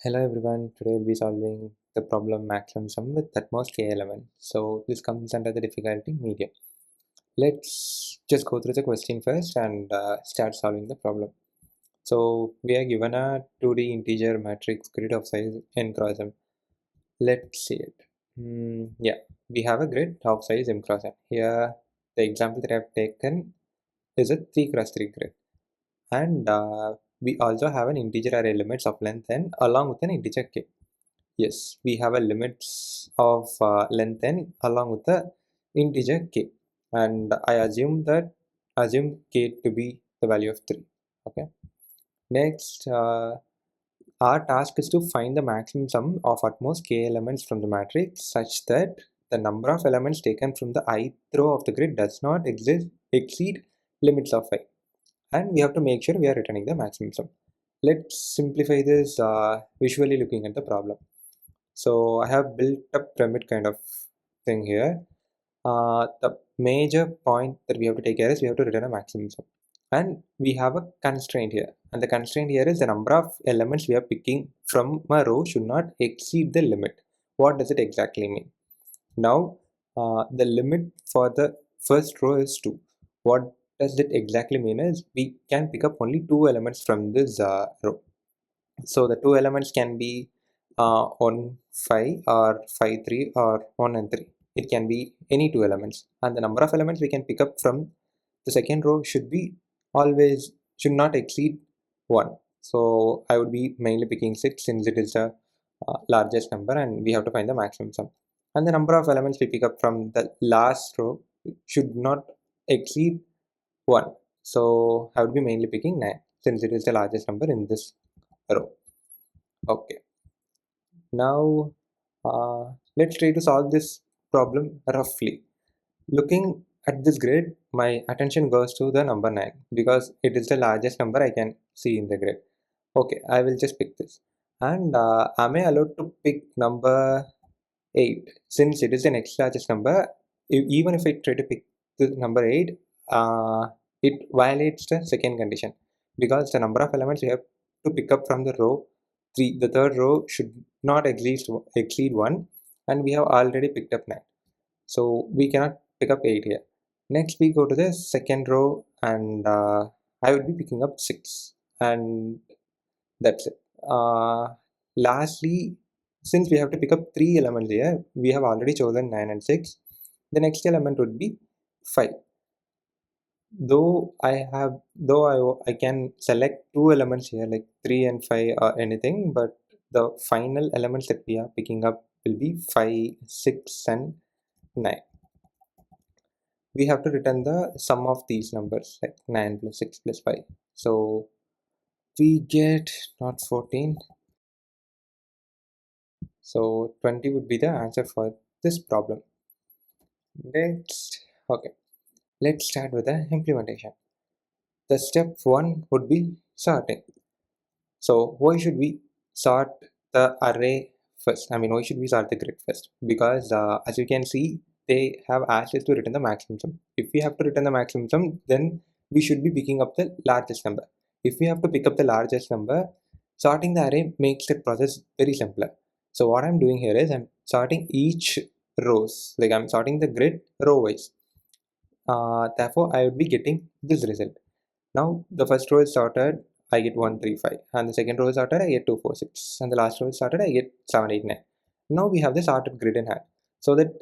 Hello everyone, today we'll be solving the problem maximum sum with at most k elements. So this comes under the difficulty medium. Let's just go through the question first and start solving the problem. So we are given a 2D integer matrix grid of size n cross m. Let's see it. Yeah, we have a grid of size m cross n. Here the example that I have taken is a 3 cross 3 grid. And we also have an integer array limits of length n along with an integer k. Yes, we have a limits of length n along with the integer k, and I assume k to be the value of 3. Okay. Next, our task is to find the maximum sum of at most k elements from the matrix such that the number of elements taken from the ith row of the grid does not exceed limits of I, and we have to make sure we are returning the maximum sum. Let's simplify this visually looking at the problem. So I have built a pyramid kind of thing here. The major point that we have to take care is we have to return a maximum sum, and we have a constraint here, and the constraint here is the number of elements we are picking from a row should not exceed the limit. What does it exactly mean? Now the limit for the first row is 2. What does it exactly mean is we can pick up only 2 elements from this row. So the 2 elements can be 1 5 or 5 3 or 1 and 3. It can be any 2 elements, and the number of elements we can pick up from the second row should not exceed 1. So I would be mainly picking 6 since it is the largest number and we have to find the maximum sum. And the number of elements we pick up from the last row should not exceed 1. So I would be mainly picking 9 since it is the largest number in this row. Okay, now let's try to solve this problem roughly. Looking at this grid, my attention goes to the number 9 because it is the largest number I can see in the grid. Okay, I will just pick this, and am I allowed to pick number 8 since it is the next largest number? Even if I try to pick the number 8, it violates the second condition because the number of elements we have to pick up from the row 3, the third row, should not exceed 1, and we have already picked up 9, so we cannot pick up 8 here. Next we go to the second row, and I would be picking up 6, and that's it. Lastly, since we have to pick up 3 elements here, we have already chosen 9 and 6. The next element would be 5. I can select 2 elements here like 3 and 5 or anything, but the final elements that we are picking up will be 5, 6 and 9. We have to return the sum of these numbers like 9 plus 6 plus 5. So we get not 14, so 20 would be the answer for this problem. Next, okay, let's start with the implementation. The step 1 would be sorting. So why should we sort the array first? I mean, why should we sort the grid first? Because as you can see, they have asked us to return the maximum sum. If we have to return the maximum sum, then we should be picking up the largest number. If we have to pick up the largest number, sorting the array makes the process very simpler. So what I'm doing here is I'm sorting each rows, like I'm sorting the grid row wise. Therefore I would be getting this result. Now the first row is sorted, I get 1 3 5, and the second row is sorted, I get 2 4 6, and the last row is sorted, I get 7 8 9. Now we have the sorted grid in hand, so that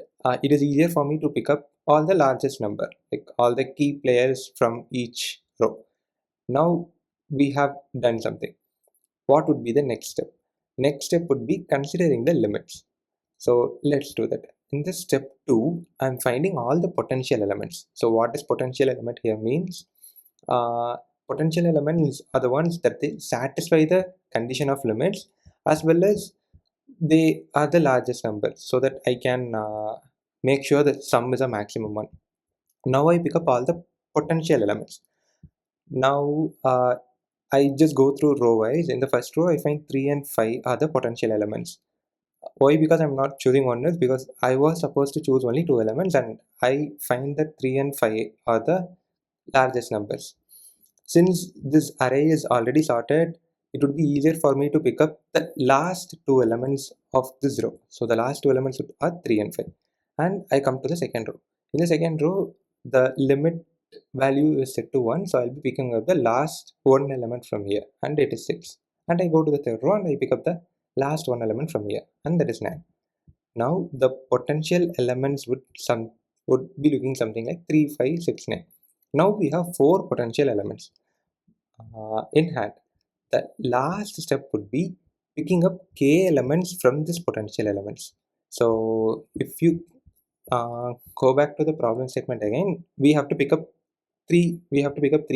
it is easier for me to pick up all the largest number, like all the key players from each row. Now we have done something. What would be the next step? Next step would be considering the limits. So let's do that. In this step 2, I'm finding all the potential elements. So what is potential element here means? Potential elements are the ones that they satisfy the condition of limits as well as they are the largest number, so that I can make sure that sum is a maximum one. Now I pick up all the potential elements. Now I just go through row wise. In the first row I find 3 and 5 are the potential elements. Why? Because I'm not choosing one is because I was supposed to choose only 2 elements, and I find that 3 and 5 are the largest numbers. Since this array is already sorted, it would be easier for me to pick up the last two elements of this row. So the last two elements are 3 and 5. And I come to the second row. In the second row, the limit value is set to 1. So I'll be picking up the last one element from here, and it is 6. And I go to the third row and I pick up the last one element from here, and that is 9. Now the potential elements would be looking something like 3, 5, 6, 9. Now we have 4 potential elements in hand. The last step would be picking up k elements from this potential elements. So if you go back to the problem statement again, we have to pick up three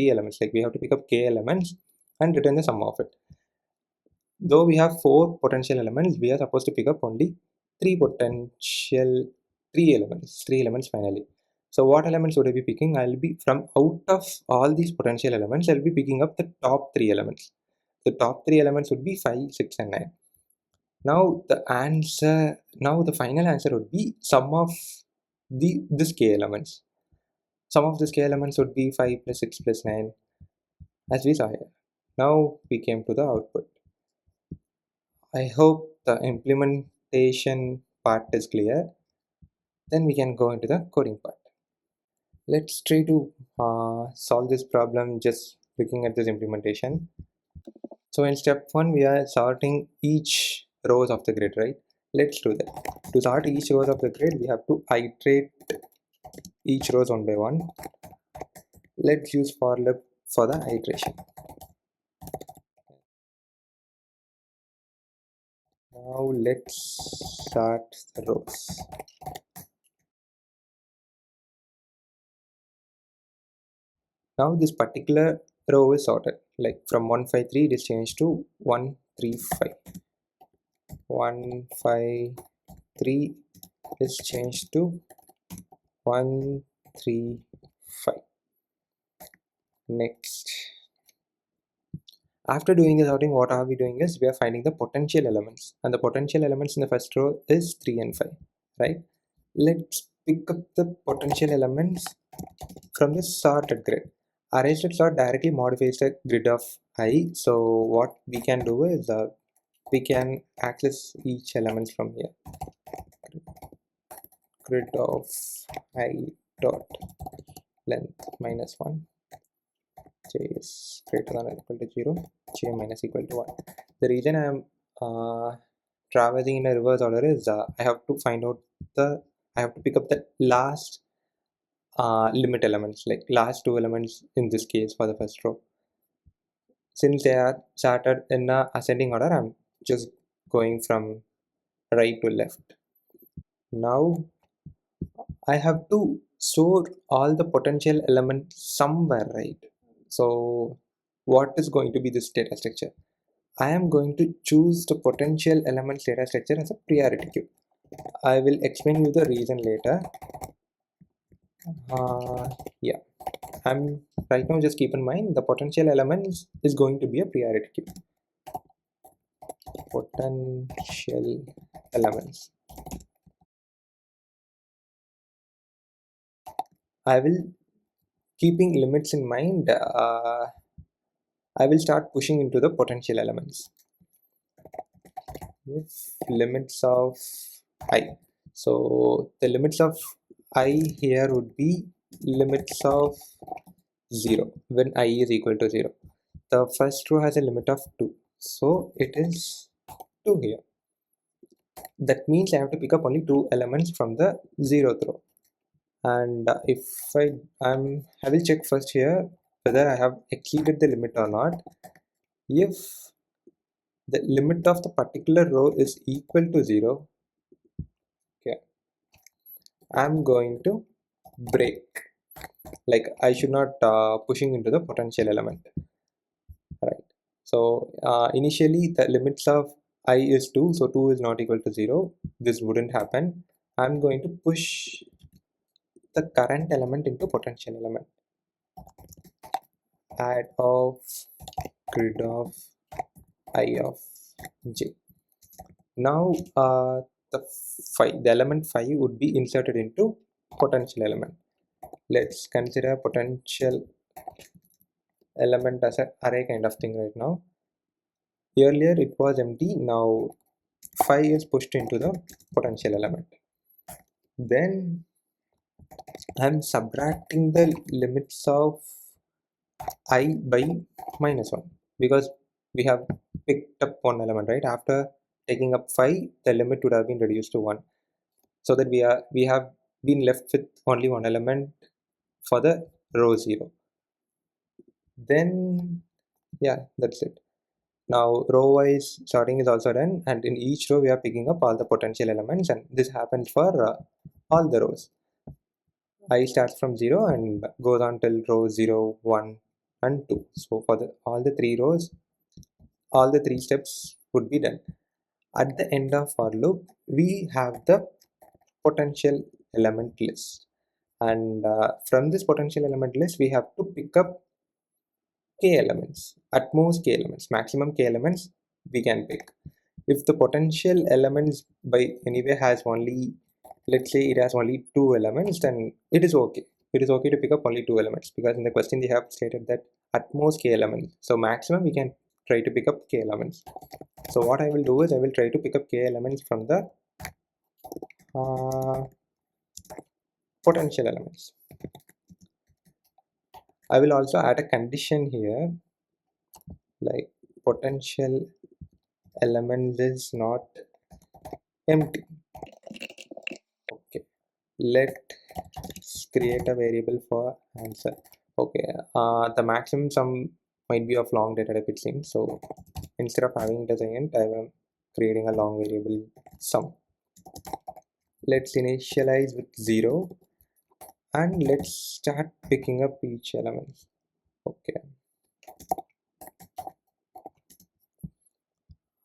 elements, like we have to pick up k elements and return the sum of it. Though we have 4 potential elements, we are supposed to pick up only three elements finally. So what elements would I be picking? I'll be from out of all these potential elements, I'll be picking up the top 3 elements. The top 3 elements would be 5, 6 and 9. Now the final answer would be sum of this k elements. Sum of this k elements would be 5 plus 6 plus 9, as we saw here. Now we came to the output. I hope the implementation part is clear. Then we can go into the coding part. Let's try to solve this problem just looking at this implementation. So in step 1, we are sorting each rows of the grid, right? Let's do that. To sort each rows of the grid, we have to iterate each rows one by one. Let's use for loop for the iteration. Now let's sort the rows. Now this particular row is sorted, like from 153 it is changed to 135. 153 is changed to 135. Next, after doing the sorting, what are we doing is we are finding the potential elements, and the potential elements in the first row is 3 and 5, right? Let's pick up the potential elements from the sorted grid. Arranged sort directly modifies the grid of I. So what we can do is we can access each element from here. Grid of I dot length minus 1, j is greater than or equal to 0, j minus equal to 1. The reason I am traversing in a reverse order is I have to pick up the last limit elements, like last two elements in this case for the first row. Since they are sorted in a ascending order, I'm just going from right to left. Now I have to store all the potential elements somewhere, right? So what is going to be this data structure? I am going to choose the potential elements data structure as a priority queue. I will explain you the reason later. Yeah, I'm right now, just keep in mind the potential elements is going to be a priority queue. Potential elements. I will, keeping limits in mind, I will start pushing into the potential elements. If limits of I, so the limits of I here would be limits of 0 when I is equal to 0. The first row has a limit of 2, so it is 2 here. That means I have to pick up only 2 elements from the 0th row. And if I will check first here whether I have exceeded the limit or not. If the limit of the particular row is equal to 0, okay, I'm going to break, like I should not pushing into the potential element, right? So initially the limits of I is 2, so 2 is not equal to 0. This wouldn't happen. I'm going to push the current element into potential element. Add of grid of I of j. Now the element 5 would be inserted into potential element. Let's consider potential element as an array kind of thing right now. Earlier it was empty, now 5 is pushed into the potential element. Then I'm subtracting the limits of I by -1 because we have picked up one element, right? After taking up 5, the limit would have been reduced to 1, so that we have been left with only one element for the row 0. Then yeah, that's it. Now row wise sorting is also done, and in each row we are picking up all the potential elements, and this happens for all the rows. I starts from 0 and goes on till row 0, 1 and 2. So for all the 3 rows, all the 3 steps would be done. At the end of our loop, we have the potential element list. And from this potential element list, we have to pick up k elements, at most k elements, maximum k elements we can pick. If the potential elements by anyway has only, let's say it has only 2 elements, then it is okay. It is okay to pick up only 2 elements, because in the question they have stated that at most k elements. So maximum we can try to pick up k elements. So what I will do is I will try to pick up k elements from the uh, potential elements. I will also add a condition here, like potential element is not empty. Okay, let's create a variable for answer. Okay, the maximum sum might be of long data type, it seems. So instead of having it as an int, I am creating a long variable sum. Let's initialize with 0 and let's start picking up each element. Okay,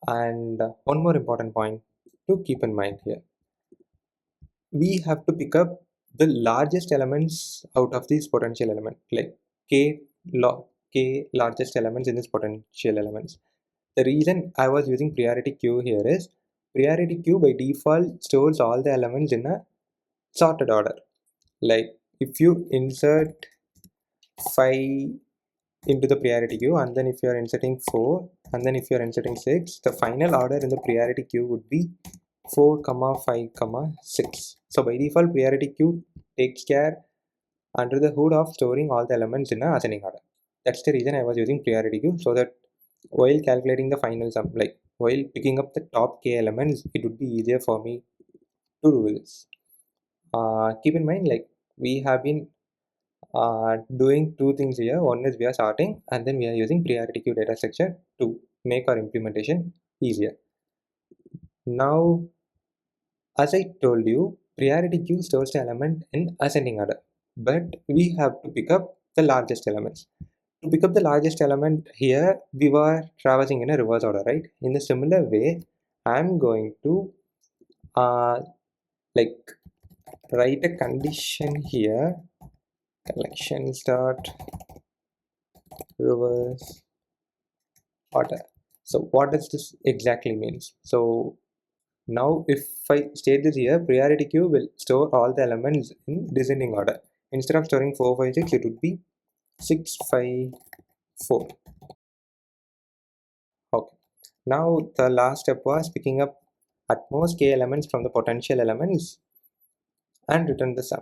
and one more important point to keep in mind here, we have to pick up the largest elements out of these potential element, like k largest elements in this potential elements. The reason I was using priority queue here is priority queue by default stores all the elements in a sorted order. Like if you insert 5 into the priority queue, and then if you are inserting 4, and then if you are inserting 6, the final order in the priority queue would be 4 comma 5 comma 6. So by default priority queue takes care under the hood of storing all the elements in a ascending order. That's the reason I was using priority queue, so that while calculating the final sum, like while picking up the top k elements, it would be easier for me to do this. Keep in mind, like we have been doing two things here. One is we are sorting, and then we are using priority queue data structure to make our implementation easier. Now, as I told you, priority queue stores the element in ascending order, but we have to pick up the largest elements. To pick up the largest element here, we were traversing in a reverse order, right? In a similar way, I'm going to uh, like write a condition here, collection start reverse order. So what does this exactly means? So now if I state this here, priority queue will store all the elements in descending order. Instead of storing 4, 5, 6, it would be 6, 5, 4. Okay. Now the last step was picking up at most k elements from the potential elements and return the sum.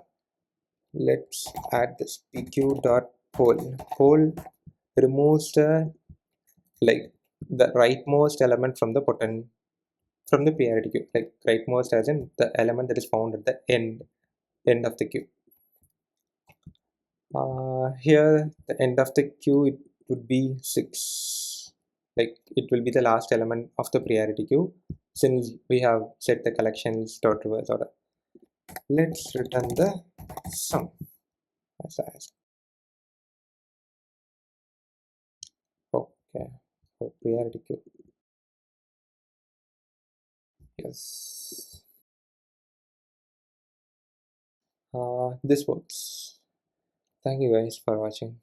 Let's add this pq dot poll. Poll removes the rightmost element from the priority queue, like rightmost as in the element that is found at the end of the queue. Here the end of the queue, it would be 6, like it will be the last element of the priority queue, since we have set the collections dot reverse order. Let's return the sum as okay. So priority queue, yes. This works. Thank you guys for watching.